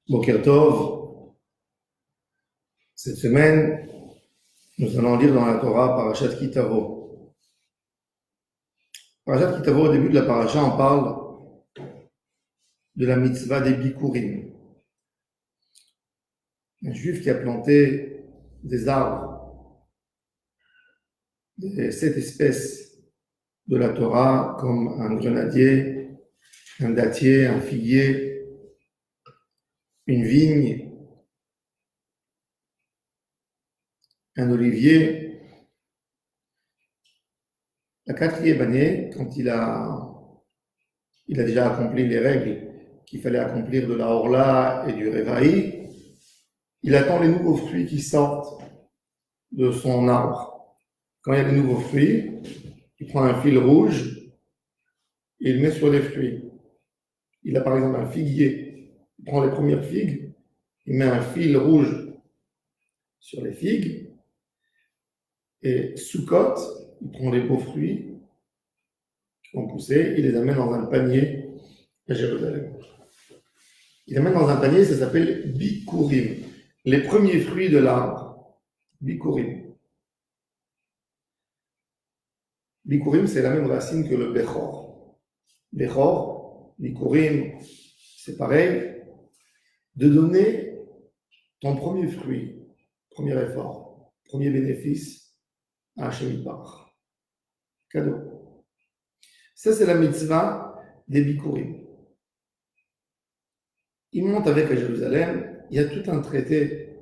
Boker Tov, cette semaine, nous allons lire dans la Torah Parashat Ki Tavo. Parashat Ki Tavo, au début de la paracha, on parle de la mitzvah des bikurim. Un juif qui a planté des arbres, de 7 espèces de la Torah, comme un grenadier, un dattier, un figuier, une vigne, un olivier. La 4e année, quand il a déjà accompli les règles qu'il fallait accomplir de la Orla et du Révaï, il attend les nouveaux fruits qui sortent de son arbre. Quand il y a des nouveaux fruits, il prend un fil rouge et il le met sur les fruits. Il a par exemple un figuier, il prend les premières figues, il met un fil rouge sur les figues, et Sukkot, il prend les beaux fruits qui vont pousser, il les amène dans un panier à Jérusalem. Il les amène dans un panier, ça s'appelle bikurim, les premiers fruits de l'arbre. Bikurim. Bikurim, c'est la même racine que le Bechor. Bechor, bikurim, c'est pareil. De donner ton premier fruit, premier effort, premier bénéfice à Hashem Yitbarach. Cadeau. Ça, c'est la mitzvah des bikurim. Il monte avec à Jérusalem, il y a tout un traité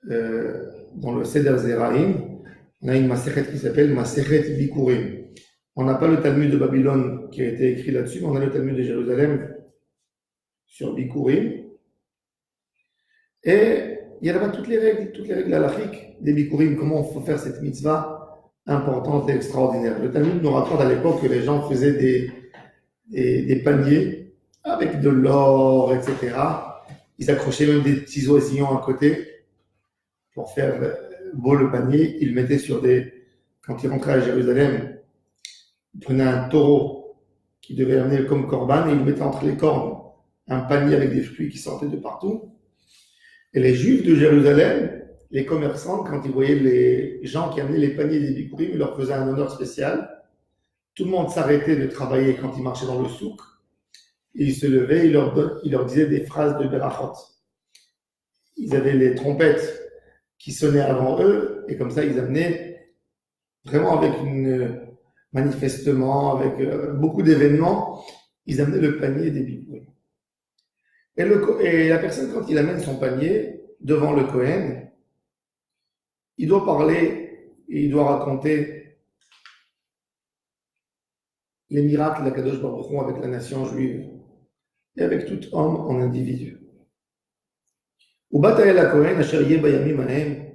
dans le Seder Zeraim. On a une Masechet qui s'appelle Masechet Bikurim. On n'a pas le Talmud de Babylone qui a été écrit là-dessus, mais on a le Talmud de Jérusalem sur Bikurim. Et il y a là-bas toutes les règles halachiques des Bikurim, comment il faut faire cette mitzvah importante et extraordinaire. Le Talmud nous raconte à l'époque que les gens faisaient des paniers avec de l'or, etc. Ils accrochaient même des petits oisillons à côté pour faire beau le panier. Ils le mettaient sur quand ils rentraient à Jérusalem, ils prenaient un taureau qui devait amener comme corban et ils le mettaient entre les cornes un panier avec des fruits qui sortaient de partout. Et les Juifs de Jérusalem, les commerçants, quand ils voyaient les gens qui amenaient les paniers des bikurim, ils leur faisaient un honneur spécial. Tout le monde s'arrêtait de travailler quand ils marchaient dans le souk. Et ils se levaient, ils leur disaient des phrases de Berachot. Ils avaient les trompettes qui sonnaient avant eux, et comme ça, ils amenaient vraiment avec manifestement, avec beaucoup d'événements, ils amenaient le panier des bikurim. Et la personne, quand il amène son panier devant le Kohen, il doit parler et il doit raconter les miracles de la Kadosh Baruch Hu avec la nation juive et avec tout homme en individu. Ubata el ha-Kohen asher yeh bayamim hahem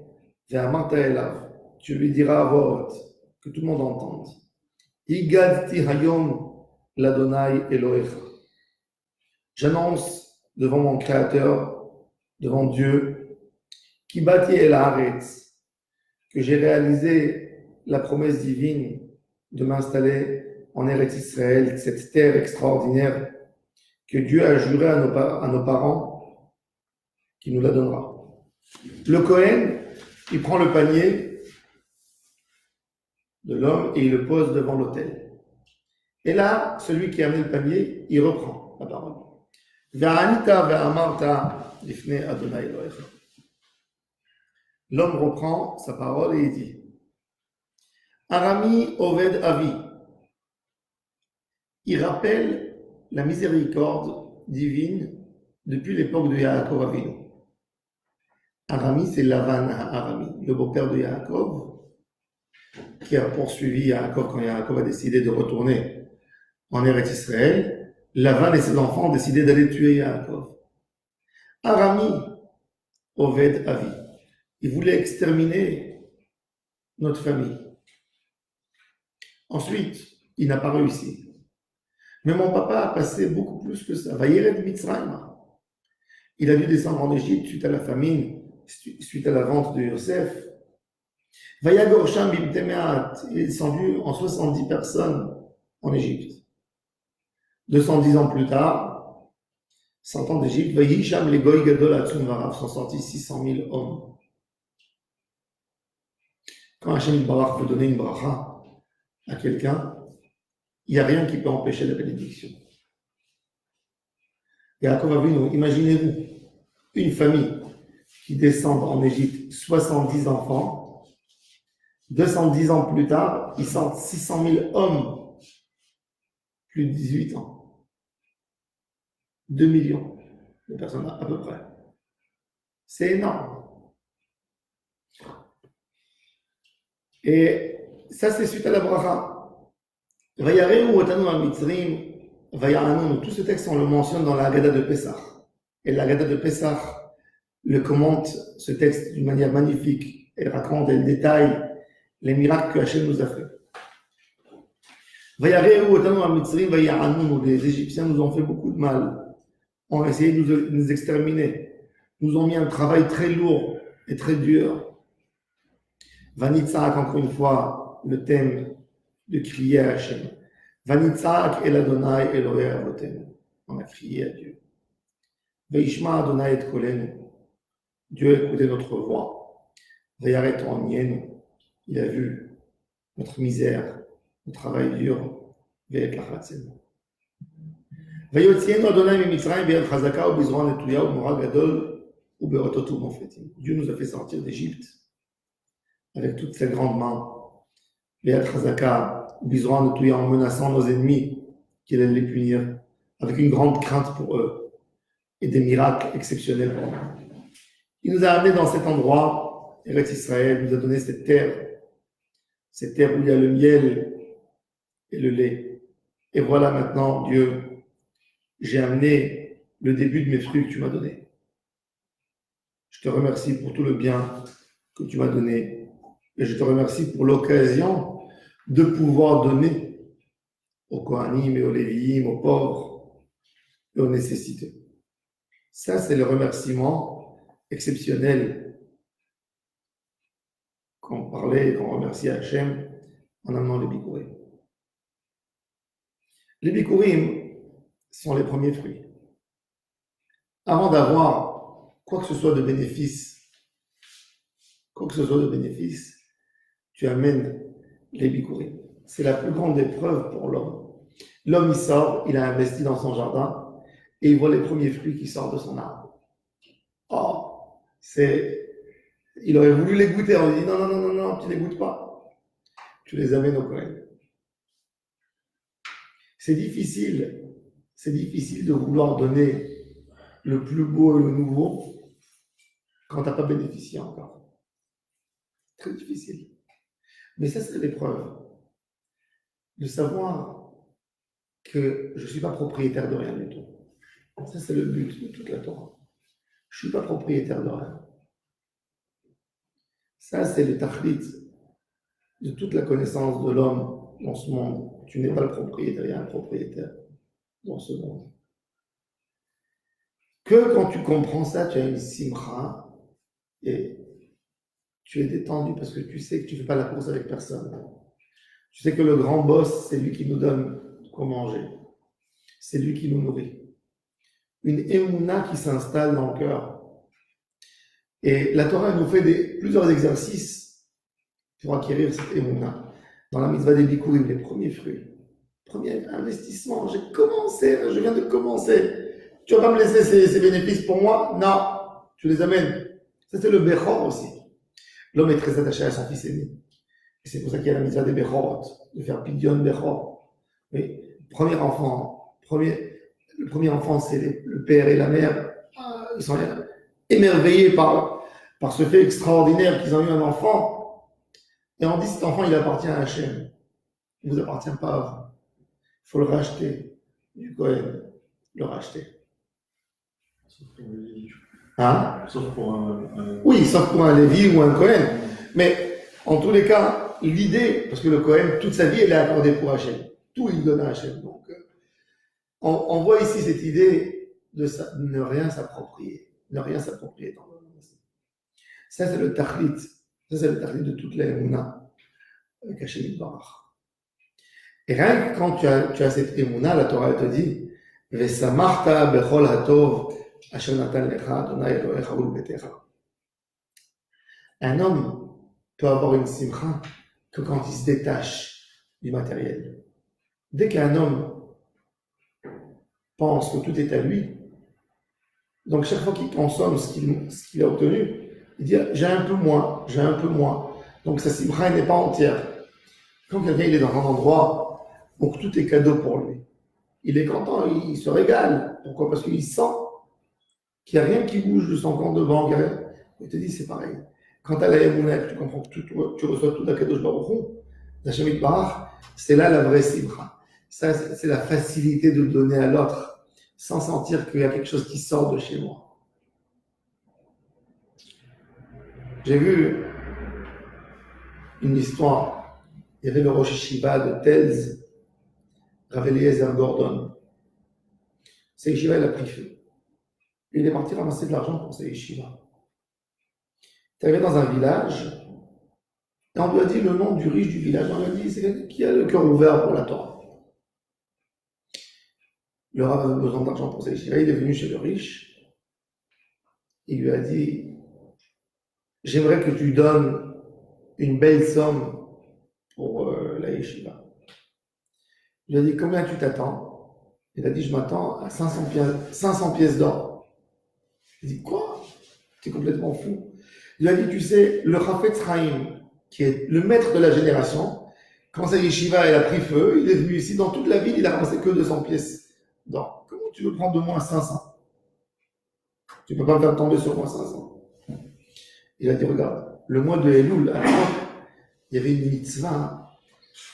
ve'amarta elav. Tu lui diras à voix haute, que tout le monde entende. Higadti hayom l'Adonai Elohecha. J'annonce devant mon Créateur, devant Dieu, qui bâtit el haaretz, que j'ai réalisé la promesse divine de m'installer en Eretz Israël, cette terre extraordinaire que Dieu a juré à nos parents, qui nous la donnera. Le Kohen, il prend le panier de l'homme et il le pose devant l'autel. Et là, celui qui a amené le panier, il reprend la parole. L'homme reprend sa parole et il dit Arami Oved Avi. Il rappelle la miséricorde divine depuis l'époque de Yaakov Avinu. Arami, c'est Lavan Arami, le beau-père de Yaakov, qui a poursuivi Yaakov quand Yaakov a décidé de retourner en Eretz Israël. Lavan et ses enfants ont décidé d'aller tuer Yaakov. Arami Oved Avi. Il voulait exterminer notre famille. Ensuite, il n'a pas réussi. Mais mon papa a passé beaucoup plus que ça. Vayered Mitzrayim. Il a dû descendre en Égypte suite à la famine, suite à la vente de Yosef. Vayagor Sham Bimtemeat. Il est descendu en 70 personnes en Égypte. 210 ans plus tard, sortant d'Égypte, Vayisham les Goy Gadol Atzum Varav, sont sortis 600 000 hommes. Quand Hachem Barach veut donner une bracha à quelqu'un, il n'y a rien qui peut empêcher la bénédiction. Yaakov Avinu, imaginez-vous une famille qui descend en Égypte, 70 enfants, 210 ans plus tard, ils sortent 600 000 hommes, plus de 18 ans. 2 millions de personnes à peu près. C'est énorme. Et ça, c'est suite à la bracha. Vayareu otanu ha-mitzrim, vaya'anunu. Tout ce texte, on le mentionne dans la Haggadah de Pessah. Et la Haggadah de Pessah le commente, ce texte, d'une manière magnifique. Elle raconte, elle détaille les miracles que Hachem nous a fait. Vayareu otanu ha-mitzrim, vaya'anunu. Les Égyptiens nous ont fait beaucoup de mal. Ont essayé de nous exterminer. Nous ont mis un travail très lourd et très dur. Vanitzak, encore une fois, le thème de crier à Hachem. Vanitzak el Adonai Elohei Avotenu. On a crié à Dieu. Veishma Adonai et kolenu. Dieu a écouté notre voix. Veyaret onienu. Il a vu notre misère, notre travail dur. Veyet lachatzenu. Vayotzienu Adonai mimitzrayim beyad chazaka ubizron netuya ubmora gadol uberotot umofetim. Dieu nous a fait sortir d'Égypte avec toutes ses grandes mains. Beyad chazaka ubizron netuya, en menaçant nos ennemis qu'il allait les punir, avec une grande crainte pour eux et des miracles exceptionnels pour nous. Il nous a amenés dans cet endroit, Eretz Israël, nous a donné cette terre où il y a le miel et le lait. Et voilà maintenant, Dieu, j'ai amené le début de mes fruits que tu m'as donné. Je te remercie pour tout le bien que tu m'as donné. Et je te remercie pour l'occasion de pouvoir donner aux Kohanim et aux Lévi'im, aux pauvres et aux nécessités. Ça, c'est le remerciement exceptionnel qu'on parlait, qu'on remercie à Hachem en amenant les Bikurim. Les Bikurim sont les premiers fruits. Avant d'avoir quoi que ce soit de bénéfice, tu amènes les Bikurim. C'est la plus grande épreuve pour l'homme. L'homme, il sort, il a investi dans son jardin et il voit les premiers fruits qui sortent de son arbre. Oh, il aurait voulu les goûter. On lui dit non, tu ne les goûtes pas. Tu les amènes au Kohen. C'est difficile de vouloir donner le plus beau et le nouveau quand tu n'as pas bénéficié encore. Très difficile. Mais ça, c'est l'épreuve. De savoir que je ne suis pas propriétaire de rien du tout. Ça, c'est le but de toute la Torah. Je ne suis pas propriétaire de rien. Ça, c'est le tachlit de toute la connaissance de l'homme dans ce monde. Tu n'es pas le propriétaire, il y a un propriétaire dans ce monde. Que quand tu comprends ça, tu as une simcha et tu es détendu parce que tu sais que tu ne fais pas la course avec personne. Tu sais que le grand boss, c'est lui qui nous donne quoi manger. C'est lui qui nous nourrit. Une émouna qui s'installe dans le cœur. Et la Torah nous fait plusieurs exercices pour acquérir cette émouna. Dans la mitzvah des bikurim, les premiers fruits. Premier investissement, je viens de commencer. Tu vas pas me laisser ces bénéfices pour moi? Non, tu les amènes. Ça, c'est le Bechor aussi. L'homme est très attaché à son fils aîné. Et c'est pour ça qu'il y a la mitzvah des Bechorot, de faire Pidyon Bechor. Mais le premier enfant, c'est le père et la mère. Ils sont émerveillés par ce fait extraordinaire qu'ils ont eu un enfant. Et on dit, cet enfant, il appartient à Hachem. Il ne vous appartient pas à vous. Il faut le racheter. Du Kohen, le racheter. Hein? Sauf pour un... Oui, sauf pour un Lévi ou un Kohen. Mais en tous les cas, l'idée, parce que le Kohen, toute sa vie, elle est accordée pour Hachem. Tout, il donne à Hachem. Donc, on voit ici cette idée de ne rien s'approprier. Ne rien s'approprier dans le monde. Ça, c'est le tachlit. Ça, c'est le tachlit de toute la émouna avec Hachem Barach. Et rien que quand tu as cette émouna, la Torah te dit, Vesamachta bechol hatov asher natan lecha Adonai Elohecha ulbetecha. Un homme peut avoir une simcha que quand il se détache du matériel. Dès qu'un homme pense que tout est à lui, donc chaque fois qu'il consomme ce qu'il a obtenu, il dit j'ai un peu moins, j'ai un peu moins. Donc sa simcha n'est pas entière. Quand quelqu'un il est dans un endroit où tout est cadeau pour lui, il est content, il se régale. Pourquoi? Parce qu'il sent qu'il n'y a rien qui bouge de son compte de banque. Il te dit c'est pareil. Quand tu as la Yemouna, tu comprends que tu reçois tout d'Akadosh Baruch Hu, d'Hashem Yitbarach, c'est là la vraie simcha. Ça, c'est la facilité de donner à l'autre sans sentir qu'il y a quelque chose qui sort de chez moi. J'ai vu une histoire. Il y avait le Rosh Yeshiva de Telz, Rav Eliezer Gordon. Ses yeshivas, il a pris feu. Il est parti ramasser de l'argent pour ses yeshivas. Il est arrivé dans un village, et on lui a dit le nom du riche du village. On lui a dit c'est quelqu'un qui a le cœur ouvert pour la Torah. Le Rav avait besoin d'argent pour ses yeshivas. Il est venu chez le riche. Il lui a dit j'aimerais que tu donnes une belle somme pour la yeshiva. Il lui a dit combien tu t'attends? Il a dit je m'attends à 500 pièces d'or. Il dit quoi? Tu es complètement fou. Il lui a dit tu sais, le Chafetz Chaim, qui est le maître de la génération, quand sa yeshiva elle a pris feu, il est venu ici, dans toute la ville, il a ramassé que 200 pièces d'or. Comment tu veux prendre de moins 500? Tu ne peux pas me faire tomber sur moins 500. Il a dit regarde, le mois de Elul, à l'époque, il y avait une mitzvah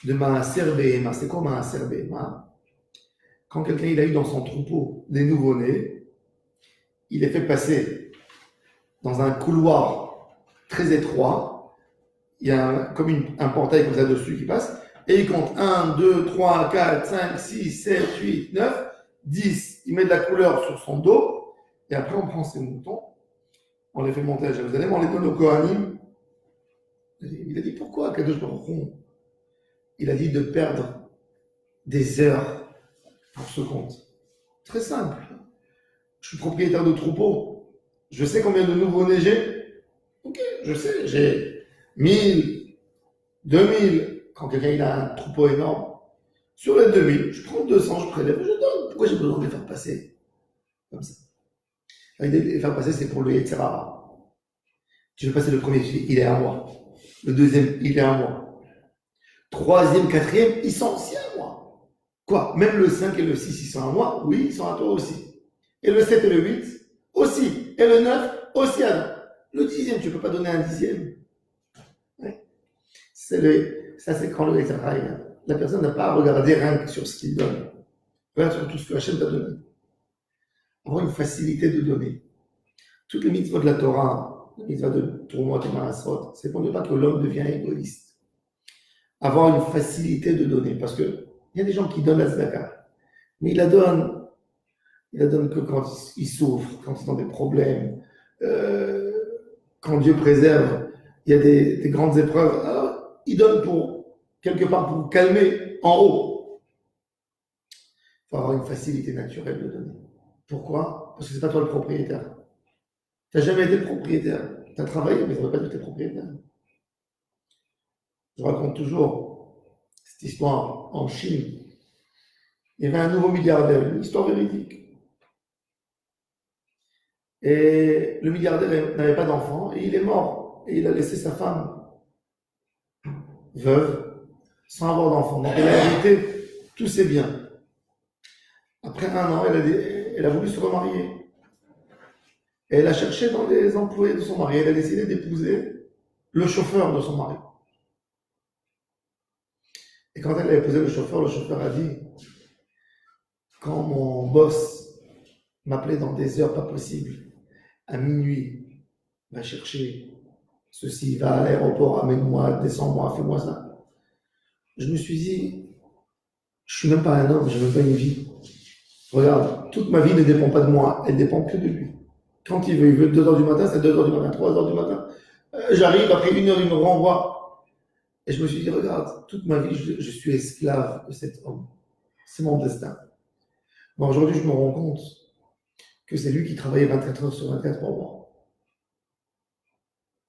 de Maaser Behema. C'est quoi Maaser Behema? Quand quelqu'un il a eu dans son troupeau des nouveau-nés, il est fait passer dans un couloir très étroit. Il y a comme un portail comme ça dessus qui passe, et il compte 1, 2, 3, 4, 5, 6, 7, 8, 9, 10. Il met de la couleur sur son dos, et après on prend ses moutons, on les fait monter à Jérusalem, on les donne aux Kohanim. Il a dit pourquoi Kadosh Baruch Hu? Il a dit de perdre des heures pour ce compte. Très simple. Je suis propriétaire de troupeau. Je sais combien de nouveaux-nés j'ai. Ok, je sais, j'ai 1000, 2000. Quand quelqu'un il a un troupeau énorme, sur les 2000, je prends 200, je prélève, je donne. Pourquoi j'ai besoin de les faire passer comme ça? Les faire passer, c'est pour le Yetzirah. Tu veux passer le premier, il est à moi. Le deuxième, il est à moi. Troisième, quatrième, ils sont aussi à moi. Quoi? Même le 5 et le 6, ils sont à moi? Oui, ils sont à toi aussi. Et le 7 et le 8 aussi. Et le 9 aussi à toi. Le 10e, tu ne peux pas donner un 10e. Ouais. Ça, c'est quand le travail. La personne n'a pas à regarder rien que sur ce qu'il donne. Regarde sur tout ce que Hachem t'a donné. Avoir une facilité de donner. Toutes les mitzvot de la Torah, les mitzvot de Tourmot et Marasot, c'est pour ne pas que l'homme devienne égoïste. Avoir une facilité de donner. Parce qu'il y a des gens qui donnent la tzedaka, mais ils la donnent que quand ils souffrent, quand ils ont des problèmes, quand Dieu préserve, il y a des grandes épreuves. Alors, ils donnent quelque part pour calmer en haut. Il faut avoir une facilité naturelle de donner. Pourquoi? Parce que c'est pas toi le propriétaire. Tu n'as jamais été le propriétaire. Tu as travaillé, mais ça ne veut pas dire que tu es propriétaire. Je raconte toujours cette histoire en Chine. Il y avait un nouveau milliardaire, une histoire véridique. Et le milliardaire n'avait pas d'enfant et il est mort. Et il a laissé sa femme veuve sans avoir d'enfant. Donc elle a hérité tous ses biens. Après 1 an, elle a voulu se remarier. Et elle a cherché dans les employés de son mari. Elle a décidé d'épouser le chauffeur de son mari. Et quand elle a épousé le chauffeur a dit quand mon boss m'appelait dans des heures pas possibles, à minuit, va chercher ceci, va à l'aéroport, amène-moi, descends-moi, fais-moi ça. Je me suis dit, je suis même pas un homme, je n'ai même pas une vie. Regarde, toute ma vie ne dépend pas de moi, elle dépend que de lui. Quand il veut 2h du matin, c'est 2h du matin, 3h du matin. J'arrive, après 1 heure, il me renvoie. Et je me suis dit, regarde, toute ma vie, je suis esclave de cet homme. C'est mon destin. Mais aujourd'hui, je me rends compte que c'est lui qui travaillait 24 heures sur 24 pour moi.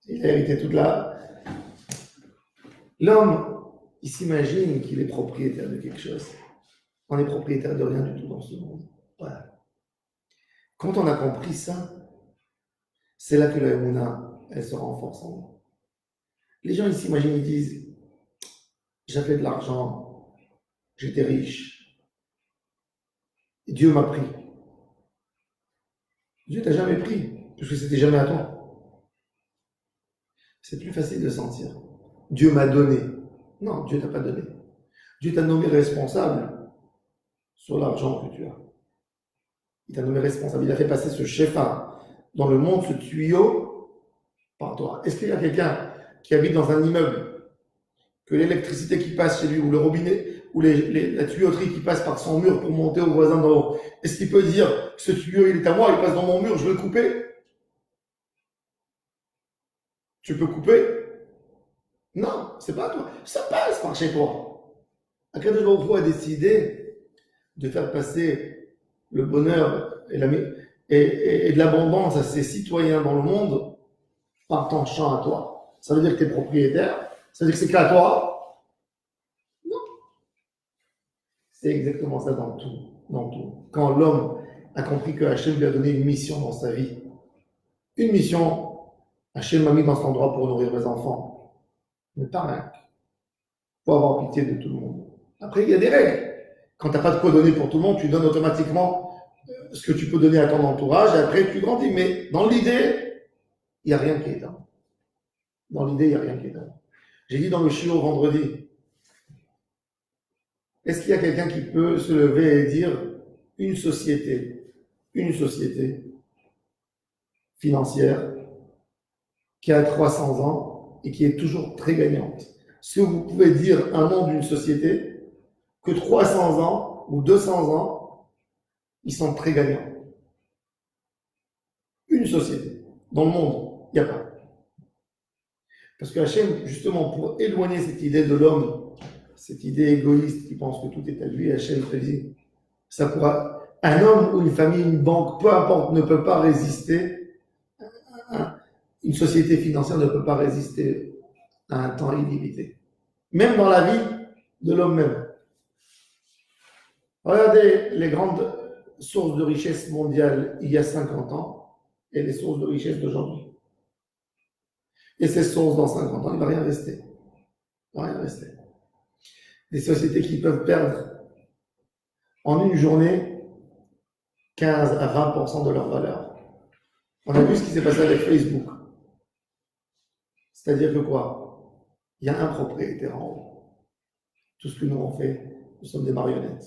Il a hérité toute la... L'homme, il s'imagine qu'il est propriétaire de quelque chose. On est propriétaire de rien du tout dans ce monde. Voilà. Quand on a compris ça, c'est là que la Emouna, elle se renforce en nous. Les gens, ils s'imaginent, ils disent, j'avais de l'argent, j'étais riche, et Dieu m'a pris. Dieu t'a jamais pris, parce que c'était jamais à toi. C'est plus facile de sentir. Dieu m'a donné. Non, Dieu t'a pas donné. Dieu t'a nommé responsable sur l'argent que tu as. Il t'a nommé responsable. Il a fait passer ce chef-là dans le monde, ce tuyau, par toi. Est-ce qu'il y a quelqu'un qui habite dans un immeuble, que l'électricité qui passe chez lui, ou le robinet, ou la tuyauterie qui passe par son mur pour monter au voisin d'en haut, est-ce qu'il peut dire, ce tuyau, il est à moi, il passe dans mon mur, je veux le couper? Tu peux couper? Non, c'est pas à toi. Ça passe par chez toi. Akadosh Baruch Hu a décidé de faire passer le bonheur et de l'abondance à ses citoyens dans le monde par ton champ à toi. Ça veut dire que tu es propriétaire? Ça veut dire que c'est qu'à toi? Non. C'est exactement ça dans tout. Dans tout. Quand l'homme a compris que Hachem lui a donné une mission dans sa vie, une mission, Hachem m'a mis dans cet endroit pour nourrir mes enfants. Mais pas rien. Il faut avoir pitié de tout le monde. Après, il y a des règles. Quand tu n'as pas de quoi donner pour tout le monde, tu donnes automatiquement ce que tu peux donner à ton entourage, et après tu grandis. Mais dans l'idée, il n'y a rien qui est énorme. Dans l'idée, il n'y a rien qui est énorme. J'ai dit dans le shiur vendredi, est-ce qu'il y a quelqu'un qui peut se lever et dire une société financière qui a 300 ans et qui est toujours très gagnante? Est-ce que vous pouvez dire un nom d'une société que 300 ans ou 200 ans, ils sont très gagnants? Une société. Dans le monde, il n'y a pas. Parce que Hachem, justement, pour éloigner cette idée de l'homme, cette idée égoïste qui pense que tout est à lui, Hachem te dit, ça pourra, un homme ou une famille, une banque, peu importe, ne peut pas résister, une société financière ne peut pas résister à un temps illimité. Même dans la vie de l'homme même. Regardez les grandes sources de richesse mondiale il y a 50 ans et les sources de richesse d'aujourd'hui. Et ces sources dans 50 ans, il ne va rien rester. Il ne va rien rester. Des sociétés qui peuvent perdre en une journée 15 à 20% de leur valeur. On a vu ce qui s'est passé avec Facebook. C'est-à-dire que quoi? Il y a un propriétaire en haut. Tout ce que nous on fait, nous sommes des marionnettes.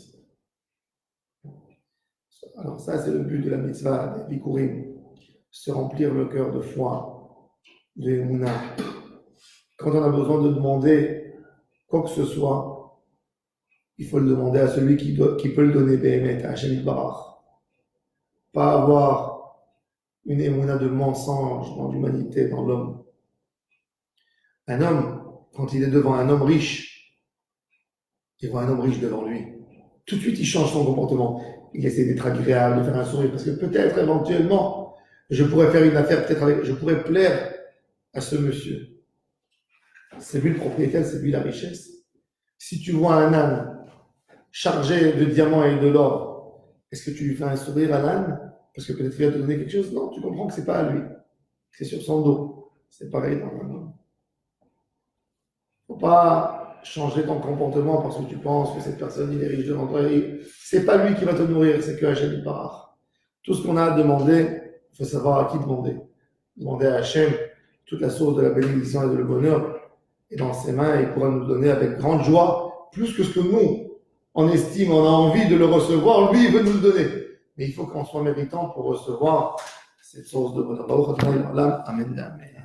Alors ça, c'est le but de la mitzvah, des bikurim. Se remplir le cœur de foi, de Emouna. Quand on a besoin de demander quoi que ce soit, il faut le demander à celui qui peut le donner, Béhémet, à Hachem Barach. Pas avoir une Emouna de mensonge dans l'humanité, dans l'homme. Un homme, quand il est devant un homme riche, il voit un homme riche devant lui. Tout de suite, il change son comportement. Il essaie d'être agréable, de faire un sourire, parce que peut-être, éventuellement, je pourrais faire une affaire, je pourrais plaire à ce monsieur. C'est lui le propriétaire, c'est lui la richesse. Si tu vois un âne chargé de diamants et de l'or, est-ce que tu lui fais un sourire à l'âne? Parce que peut-être qu'il va te donner quelque chose? Non, tu comprends que c'est pas à lui. C'est sur son dos. C'est pareil dans un homme. Faut pas changer ton comportement parce que tu penses que cette personne, il est riche devant toi. C'est pas lui qui va te nourrir, c'est que Hachem Barach. Tout ce qu'on a à demander, il faut savoir à qui demander. Demander à Hachem toute la source de la bénédiction et de le bonheur est dans ses mains et il pourra nous donner avec grande joie, plus que ce que nous, on estime, on a envie de le recevoir, lui, il veut nous le donner. Mais il faut qu'on soit méritant pour recevoir cette source de bonheur. Amen.